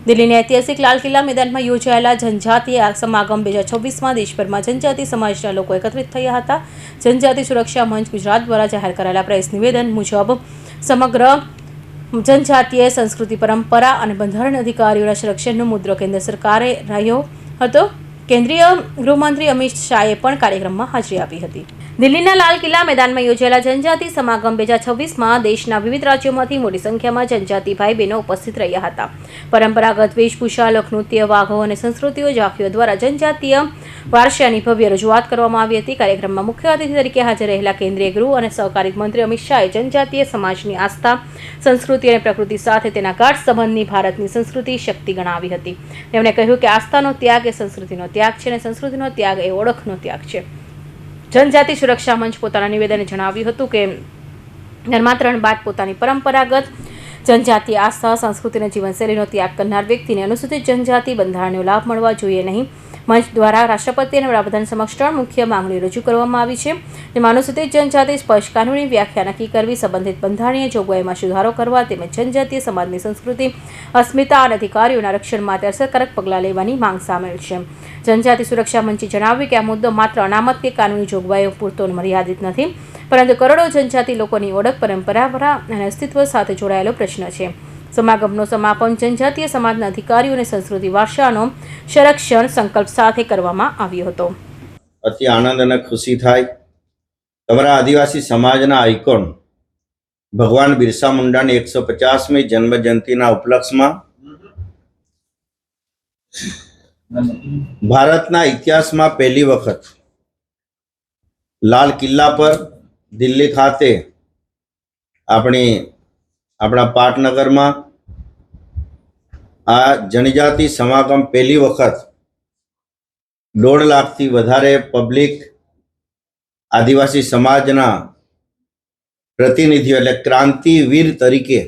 દિલ્હીના ઐતિહાસિક લાલ કિલ્લા મેદાનમાં યોજાયેલા જનજાતીય સમાગમ 2026માં દેશભરમાં જનજાતિ સમાજના લોકો એકત્રિત થયા હતા. જનજાતિ સુરક્ષા મંચ ગુજરાત દ્વારા જાહેર કરાયેલા પ્રેસ નિવેદન મુજબ સમગ્ર જનજાતીય સંસ્કૃતિ, પરંપરા અને બંધારણ અધિકારીઓના સંરક્ષણનો મુદ્દો કેન્દ્ર સરકારે રહ્યો હતો. કેન્દ્રીય ગૃહમંત્રી અમિત શાહે પણ કાર્યક્રમમાં હાજરી આપી હતી. દિલ્હીના લાલ કિલ્લા મેદાનમાં યોજાયેલા જનજાતિ સમાગમ 2026માં દેશના વિવિધ રાજ્યોમાંથી મોટી સંખ્યામાં જનજાતિ ભાઈ બહેનો ઉપસ્થિત રહ્યા હતા. પરંપરાગત વેશભૂષા, લોકનૃત્ય, વાઘો અને સંસ્કૃતિઓ ઝાંખીઓ દ્વારા જનજાતીય વારસાની ભવ્ય રજૂઆત કરવામાં આવી હતી. કાર્યક્રમમાં મુખ્ય અતિથિ તરીકે હાજર રહેલા કેન્દ્રીય ગૃહ અને સહકારી મંત્રી અમિત શાહે જનજાતીય સમાજની આસ્થા, સંસ્કૃતિ અને પ્રકૃતિ સાથે તેના ગાઢ સંબંધની ભારતની સંસ્કૃતિ શક્તિ ગણાવી હતી. તેમણે કહ્યું કે આસ્થાનો ત્યાગ એ સંસ્કૃતિનો ત્યાગ છે અને સંસ્કૃતિનો ત્યાગ એ ઓળખનો ત્યાગ છે. જનજાતિ સુરક્ષા મંચ પોતાના નિવેદને જણાવ્યું હતું કે ધર્માંતરણ બાદ પોતાની પરંપરાગત જનજાતીય આસ્થા, સંસ્કૃતિ અને જીવનશૈલીનો ત્યાગ કરનાર વ્યક્તિને અનુસૂચિત જનજાતિ બંધારણનો લાભ મળવા જોઈએ નહીં. મંચ દ્વારા રાષ્ટ્રપતિ અને વડાપ્રધાન સમક્ષ 3 મુખ્ય માંગણીઓ રજૂ કરવામાં આવી છે. જેમાં અનુસૂચિત જનજાતિ સ્પષ્ટ કાનૂની વ્યાખ્યા નક્કી કરવી, સંબંધિત બંધારણીય જોગવાઈમાં સુધારો કરવા તેમજ જનજાતીય સમાજની સંસ્કૃતિ, અસ્મિતા અને અધિકારીઓના રક્ષણ માટે અસરકારક પગલાં લેવાની માંગ સામેલ છે. જનજાતિ સુરક્ષા મંચે જણાવ્યું કે આ મુદ્દો માત્ર અનામત કે કાનૂની જોગવાઈઓ પૂરતો મર્યાદિત નથી, પરંતુ કરોડો જનજાતિ લોકોની ઓળખ, પરંપરા અને અસ્તિત્વ સાથે જોડાયેલો પ્રશ્ન છે. સમાગમનો સમાપન જનજાતીય સમાજના અધિકારીઓ અને સંસ્કૃતિ વારસાનો સંરક્ષણ સંકલ્પ સાથે કરવામાં આવ્યો હતો. અતિ આનંદ અને ખુશી થાય તમારા આદિવાસી સમાજના આઇકોન ભગવાન બિરસા મુંડાની 150મી જન્મ જયંતિના ઉપલક્ષમાં ભારતના ઇતિહાસમાં પહેલી વખત લાલ કિલ્લા પર દિલ્હી ખાતે આપણા પાટનગરમાં આ જનજાતિ સમાગમ પહેલી વખત 1.5 લાખથી વધારે પબ્લિક આદિવાસી સમાજના પ્રતિનિધિઓ એટલે ક્રાંતિવીર તરીકે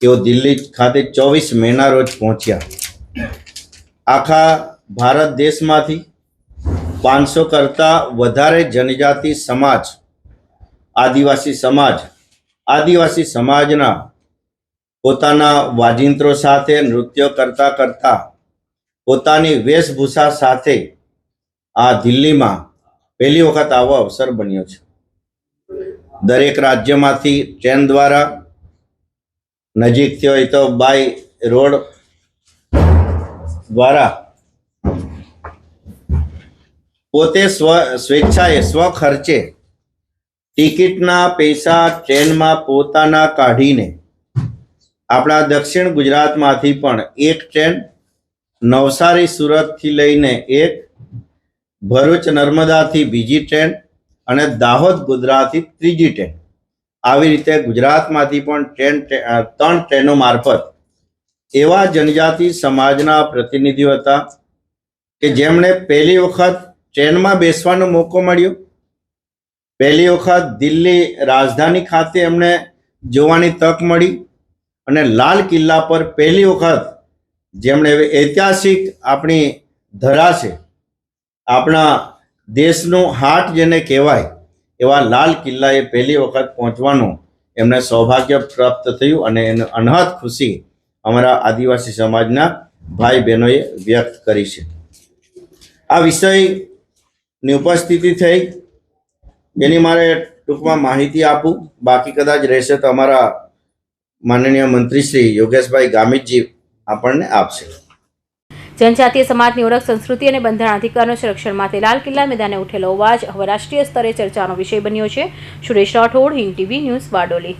તેઓ દિલ્હી ખાતે 24 મેના રોજ પહોંચ્યા. આખા ભારત દેશમાંથી 500 કરતાં વધારે જનજાતિ સમાજ, આદિવાસી સમાજના પોતાના વાજિંત્રો સાથે નૃત્ય કરતા પોતાની વેશભૂષા સાથે આ દિલ્હીમાં પહેલી વખત આવો અવસર બન્યો છે. દરેક રાજ્યમાંથી ટ્રેન દ્વારા, નજીકથી હોય તો બાય રોડ દ્વારા પોતે સ્વેચ્છાએ સ્વખર્ચે ટિકિટના પૈસા ટ્રેનમાં પોતાના કાઢીને આપણા દક્ષિણ ગુજરાતમાંથી પણ એક ટ્રેન, નવસારી સુરતથી લઈને એક, ભરૂચ નર્મદાથી બીજી ટ્રેન અને દાહોદ ગોધરાથી ત્રીજી ટ્રેન, આવી રીતે ગુજરાતમાંથી પણ 3 ટ્રેનો મારફત એવા જનજાતિ સમાજના પ્રતિનિધિઓ હતા કે જેમણે પહેલી વખત ટ્રેનમાં બેસવાનો મોકો મળ્યો. પહેલી વખત દિલ્હી રાજધાની ખાતે એમને જોવાની તક મળી અને લાલ કિલ્લા પર પહેલી વખત જેમણે ઐતિહાસિક આપણી ધરા છે, આપણા દેશનું હાર્ટ જેને કહેવાય એવા લાલ કિલ્લાએ પહેલી વખત પહોંચવાનું એમને સૌભાગ્ય પ્રાપ્ત થયું અને એની અનહદ ખુશી અમારા આદિવાસી સમાજના ભાઈ બહેનોએ વ્યક્ત કરી છે. આ વિષયની ઉપસ્થિતિ થઈ એની મારે ટૂંકમાં માહિતી આપું, બાકી કદાચ રહેશે તો અમારા માનનીય મંત્રી શ્રી યોગેશભાઈ ગામિતજી આપણને આપશે. જનજાતીય સમાજની ઓળખ, સંસ્કૃતિ અને બંધારણ અધિકારનો સંરક્ષણ માટે લાલ કિલ્લા મેદાને ઉઠેલો અવાજ હવે રાષ્ટ્રીય સ્તરે ચર્ચાનો વિષય બન્યો છે. Suresh Rathod, Hind TV news, Bardoli.